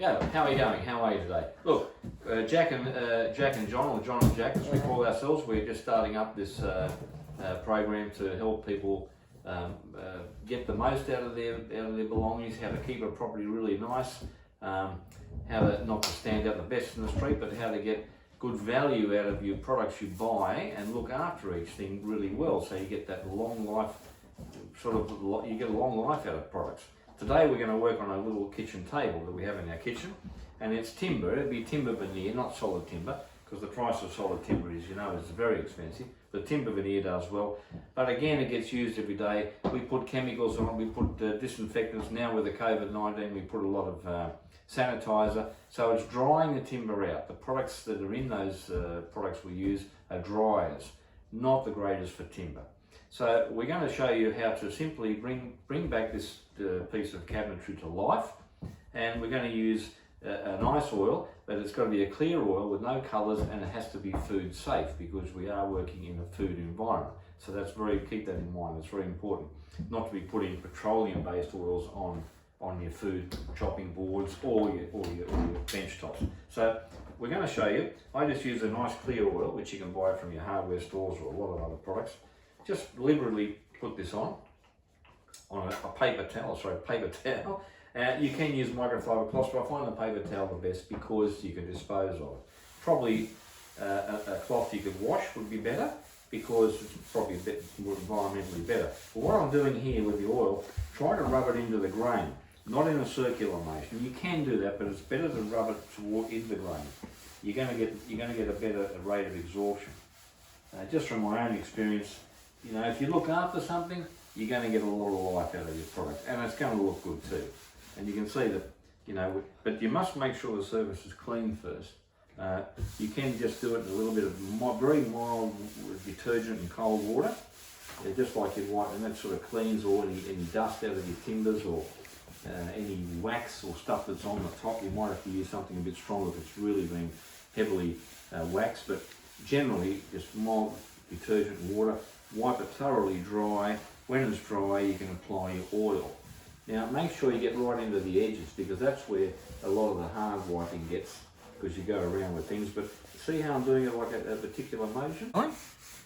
Yeah, how are you going? How are you today? Look, Jack and John, or John and Jack, as we call ourselves, we're just starting up this program to help people get the most out of their belongings, how to keep a property really nice, how to not to stand out the best in the street, but how to get good value out of your products you buy and look after each thing really well, so you get that long life you get a long life out of products. Today we're going to work on a little kitchen table that we have in our kitchen, and it's timber. It'd be timber veneer, not solid timber, because the price of solid timber is very expensive. The timber veneer does well, but again it gets used every day. We put chemicals on it, we put disinfectants. Now with the COVID-19 we put a lot of sanitizer, so it's drying the timber out. The products that are in those products we use are dryers, not the greatest for timber. So we're going to show you how to simply bring back this piece of cabinetry to life, and we're going to use a nice oil, but it's got to be a clear oil with no colours, and it has to be food safe because we are working in a food environment. So keep that in mind. It's very important not to be putting petroleum-based oils on your food chopping boards or your bench tops. So we're going to show you. I just use a nice clear oil, which you can buy from your hardware stores or a lot of other products. Just deliberately put this on a paper towel. You can use microfiber cloths, but I find the paper towel the best because you can dispose of it. Probably a cloth you could wash would be better because it's probably a bit more environmentally better. But what I'm doing here with the oil, try to rub it into the grain, not in a circular motion. You can do that, but it's better to rub it into the grain. You're going to get a better rate of absorption. Just from my own experience, if you look after something, you're going to get a lot of life out of your product, and it's going to look good too. And you can see that, but you must make sure the surface is clean first. You can just do it in a little bit of very mild detergent and cold water, just like you'd wipe, and that sort of cleans all any dust out of your timbers or any wax or stuff that's on the top. You might have to use something a bit stronger if it's really been heavily waxed, but generally just mild detergent and water. Wipe it thoroughly dry. When it's dry, you can apply your oil. Now make sure you get right into the edges, because that's where a lot of the hard wiping gets, because you go around with things. But see how I'm doing it like a particular motion?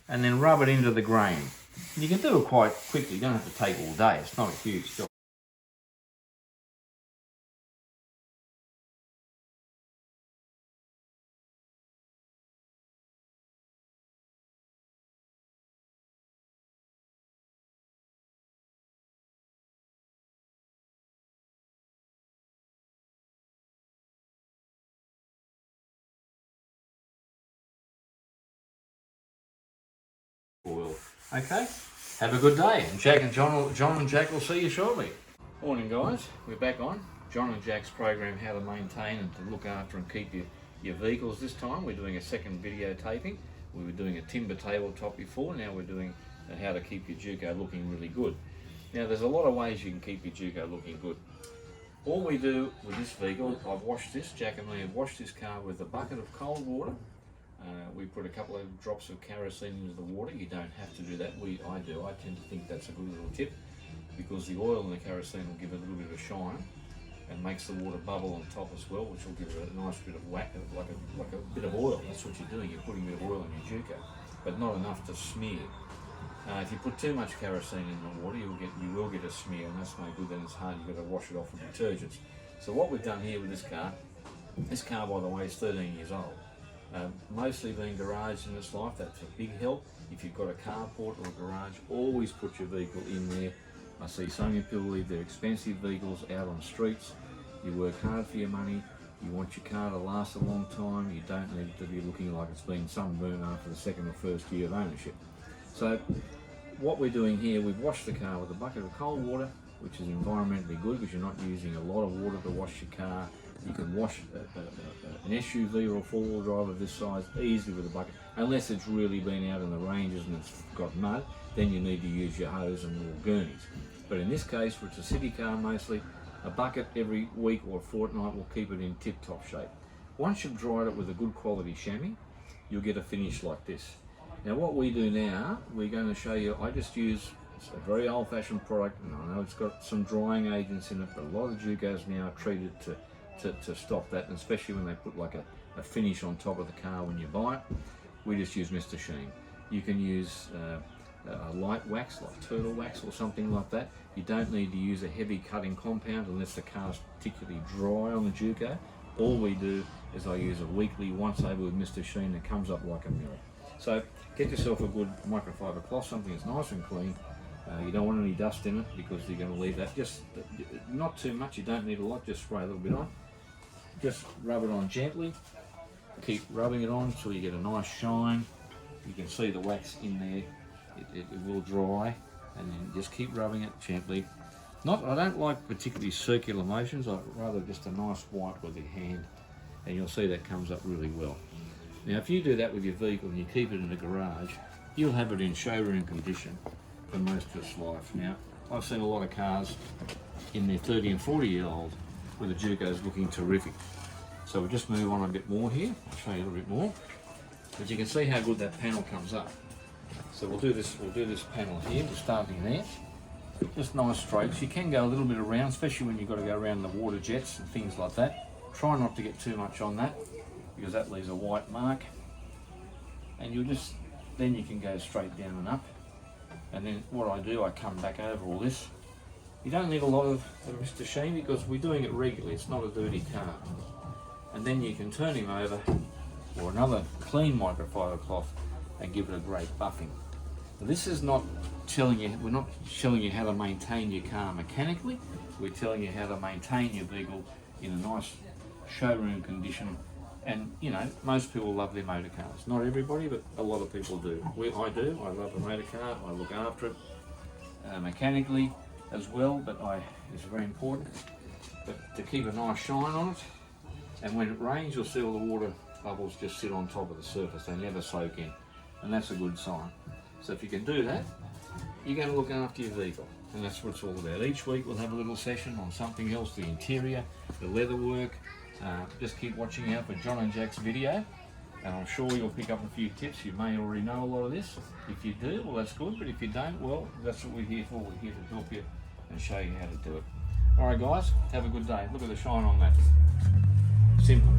And then rub it into the grain. You can do it quite quickly. You don't have to take all day. It's not a huge job. Oil. Okay, have a good day, and John and Jack will see you shortly. Morning guys, we're back on John and Jack's program, how to maintain and to look after and keep your vehicles. This time we're doing a second video taping. We were doing a timber tabletop before, now we're doing how to keep your Juco looking really good. Now there's a lot of ways you can keep your Juco looking good. All we do with this vehicle, I've washed this, Jack and me have washed this car with a bucket of cold water. We put a couple of drops of kerosene into the water. You don't have to do that. I do. I tend to think that's a good little tip, because the oil and the kerosene will give it a little bit of a shine and makes the water bubble on top as well, which will give it a nice bit of whack, like a bit of oil. That's what you're doing. You're putting a bit of oil in your Juco, but not enough to smear. If you put too much kerosene in the water, you will get a smear, and that's no good. Then it's hard. You've got to wash it off with detergents. So what we've done here with this car by the way is 13 years old. Mostly being garaged in its life, that's a big help. If you've got a carport or a garage, always put your vehicle in there. I see so many people leave their expensive vehicles out on streets. You work hard for your money, you want your car to last a long time, you don't need it to be looking like it's been sunburned after the second or first year of ownership. So what we're doing here, we've washed the car with a bucket of cold water, which is environmentally good because you're not using a lot of water to wash your car. You can wash an SUV or a four-wheel drive of this size easily with a bucket, unless it's really been out in the ranges and it's got mud. Then you need to use your hose and little gurneys. But in this case, where it's a city car mostly, a bucket every week or fortnight will keep it in tip-top shape. Once you've dried it with a good quality chamois, you'll get a finish like this. Now what we do now, we're going to show you, I just use a very old-fashioned product, and I know it's got some drying agents in it, but a lot of Jucos now are treated to to stop that, and especially when they put like a finish on top of the car when you buy it. We just use Mr. Sheen. You can use a light wax like turtle wax or something like that. You don't need to use a heavy cutting compound unless the car's particularly dry on the Duco. All we do is I use a weekly once over with Mr. Sheen that comes up like a mirror. So get yourself a good microfiber cloth, something that's nice and clean. You don't want any dust in it because you're going to leave that. Just not too much, you don't need a lot, just spray a little bit on. Just rub it on gently. Keep rubbing it on until you get a nice shine. You can see the wax in there. It will dry, and then just keep rubbing it gently. I don't like particularly circular motions. I'd rather just a nice wipe with your hand, and you'll see that comes up really well. Now if you do that with your vehicle and you keep it in the garage, you'll have it in showroom condition for most of its life. Now I've seen a lot of cars in their 30 and 40 year old where the Duco's looking terrific. So we'll just move on a bit more here. I'll show you a little bit more. But you can see how good that panel comes up. So we'll do this panel here. We're starting there. Just nice strokes. You can go a little bit around, especially when you've got to go around the water jets and things like that. Try not to get too much on that because that leaves a white mark. And then you can go straight down and up. And then what I do, I come back over all this. You don't need a lot of Mr. Sheen because we're doing it regularly. It's not a dirty car. And then you can turn him over or another clean microfiber cloth and give it a great buffing. Now, this is not telling you, we're not showing you how to maintain your car mechanically. We're telling you how to maintain your vehicle in a nice showroom condition. And you know, most people love their motor cars. Not everybody, but a lot of people do. I do. I love a motor car. I look after it mechanically as well, but it's very important. But to keep a nice shine on it. And when it rains, you'll see all the water bubbles just sit on top of the surface. They never soak in. And that's a good sign. So if you can do that, you're going to look after your vehicle. And that's what it's all about. Each week we'll have a little session on something else, the interior, the leather work. Just keep watching out for John and Jack's video. And I'm sure you'll pick up a few tips. You may already know a lot of this. If you do, well that's good. But if you don't, well, that's what we're here for. We're here to help you and show you how to do it. Alright guys, have a good day. Look at the shine on that. Simple.